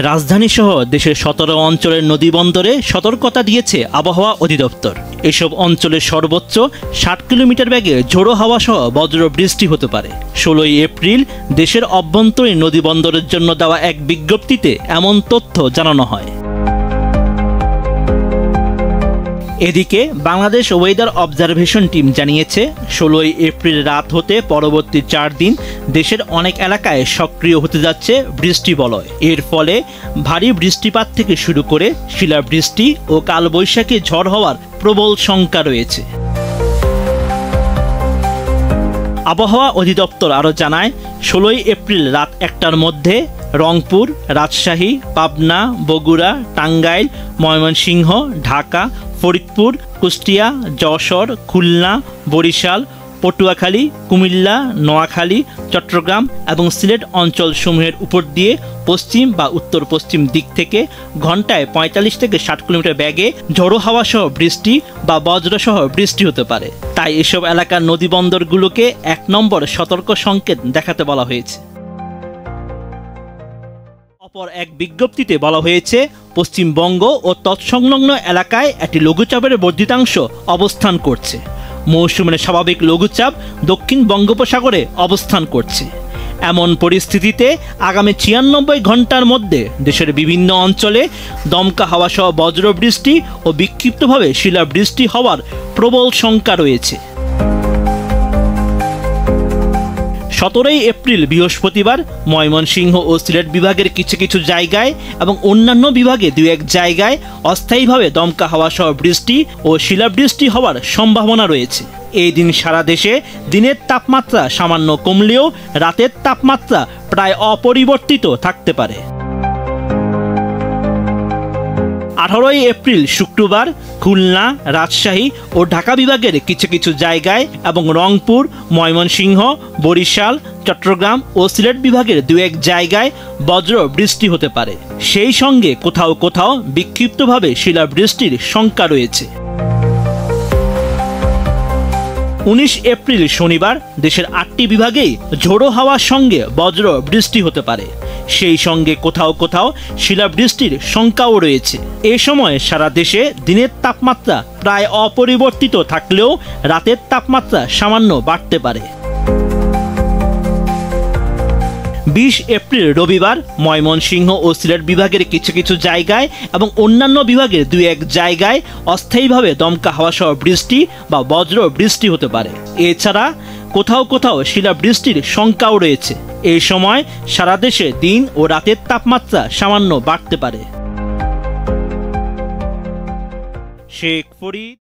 রাজধানী সহ দেশের 17 অঞ্চলের নদীবন্দরে সতর্কতা দিয়েছে আবহাওয়া অধিদপ্তর। এসব অঞ্চলে সর্বোচ্চ 60 কিলোমিটার বেগে ঝোড়ো হাওয়া সহ বজ্র বৃষ্টি হতে পারে। 16 এপ্রিল দেশের অভ্যন্তরীণ নদীবন্দরের জন্য দেওয়া এক বিজ্ঞপ্তিতে এমন তথ্য জানানো হয়। এদিকে বাংলাদেশ ওয়েদার অবজারভেশন টিম জানিয়েছে 16 এপ্রিল রাত হতে পরবর্তী 4 দিন দেশের অনেক এলাকায় সক্রিয় হতে যাচ্ছে বৃষ্টি বলয়। এর ফলে ভারী বৃষ্টিপাত থেকে শুরু করে শিলাবৃষ্টি ও কালবৈশাখী ঝড় হওয়ার প্রবল শঙ্কা রয়েছে। আবহাওয়া অধিদপ্তর আরও জানায় 16 এপ্রিল রাত 1টার মধ্যে রংপুর, রাজশাহী, পাবনা, বগুড়া, টাঙ্গাইল, ময়মনসিংহ, ঢাকা, ফরিদপুর, কুষ্টিয়া, যশোর, খুলনা, বরিশাল, পটুয়াখালী, কুমিল্লা, নোয়াখালী, চট্টগ্রাম এবং সিলেট অঞ্চলসমূহের উপর দিয়ে পশ্চিম বা উত্তর পশ্চিম দিক থেকে ঘন্টায় 45 থেকে 60 কিলোমিটার বেগে ঝোড়ো হাওয়া সহ বৃষ্টি বা বজ্রসহ বৃষ্টি হতে পারে। তাই এসব এলাকার নদীবন্দরগুলোকে 1 নম্বর সতর্ক সংকেত দেখাতে বলা হয়েছে। অপর এক বিজ্ঞপ্তিতে বলা হয়েছে পশ্চিমবঙ্গ ও তৎসংলগ্ন এলাকায় একটি লঘুচাপের বর্ধিতাংশ অবস্থান করছে। মৌসুমের স্বাভাবিক লঘুচাপ দক্ষিণ বঙ্গোপসাগরে অবস্থান করছে। এমন পরিস্থিতিতে আগামী 96 ঘন্টার মধ্যে দেশের বিভিন্ন অঞ্চলে দমকা হাওয়া সহ বজ্রবৃষ্টি ও বিক্ষিপ্তভাবে শিলাবৃষ্টি হওয়ার প্রবল শঙ্কা রয়েছে। 17 এপ্রিল বৃহস্পতিবার ময়মনসিংহ ও সিলেট বিভাগের কিছু কিছু জায়গায় এবং অন্যান্য বিভাগে 2-1 জায়গায় অস্থায়ীভাবে দমকা হাওয়া সহ বৃষ্টি ও শিলাবৃষ্টি হওয়ার সম্ভাবনা রয়েছে। এই দিন সারা দেশে দিনের তাপমাত্রা সামান্য কমলেও রাতের তাপমাত্রা প্রায় অপরিবর্তিত থাকতে পারে। 18 এপ্রিল শুক্রবার খুলনা, রাজশাহী ও ঢাকা বিভাগের কিছু কিছু জায়গায় এবং রংপুর, ময়মনসিংহ, বরিশাল, চট্টগ্রাম ও সিলেট বিভাগের 2-1 জায়গায় বজ্র বৃষ্টি হতে পারে। সেই সঙ্গে কোথাও কোথাও বিক্ষিপ্তভাবে শিলাবৃষ্টির শঙ্কা রয়েছে। 19 এপ্রিল শনিবার দেশের 8টি বিভাগেই ঝোড়ো হাওয়ার সঙ্গে বজ্র বৃষ্টি হতে পারে। সেই সঙ্গে কোথাও কোথাও শিলাবৃষ্টির শঙ্কাও রয়েছে। এ সময় সারা দেশে দিনের তাপমাত্রা প্রায় অপরিবর্তিত থাকলেও রাতের তাপমাত্রা সামান্য বাড়তে পারে। 20 এপ্রিল রবিবার ময়মনসিংহ ও সিলেট বিভাগের কিছু কিছু জায়গায় এবং অন্যান্য বিভাগের 2-1 জায়গায় অস্থায়ীভাবে দমকা হাওয়া সহ বৃষ্টি বা বজ্র বৃষ্টি হতে পারে। এছাড়া কোথাও কোথাও শিলাবৃষ্টির শঙ্কাও রয়েছে। এই সময় সারা দেশে দিন ও রাতের তাপমাত্রা সামান্য বাড়তে পারে। শেখ ফরিদ।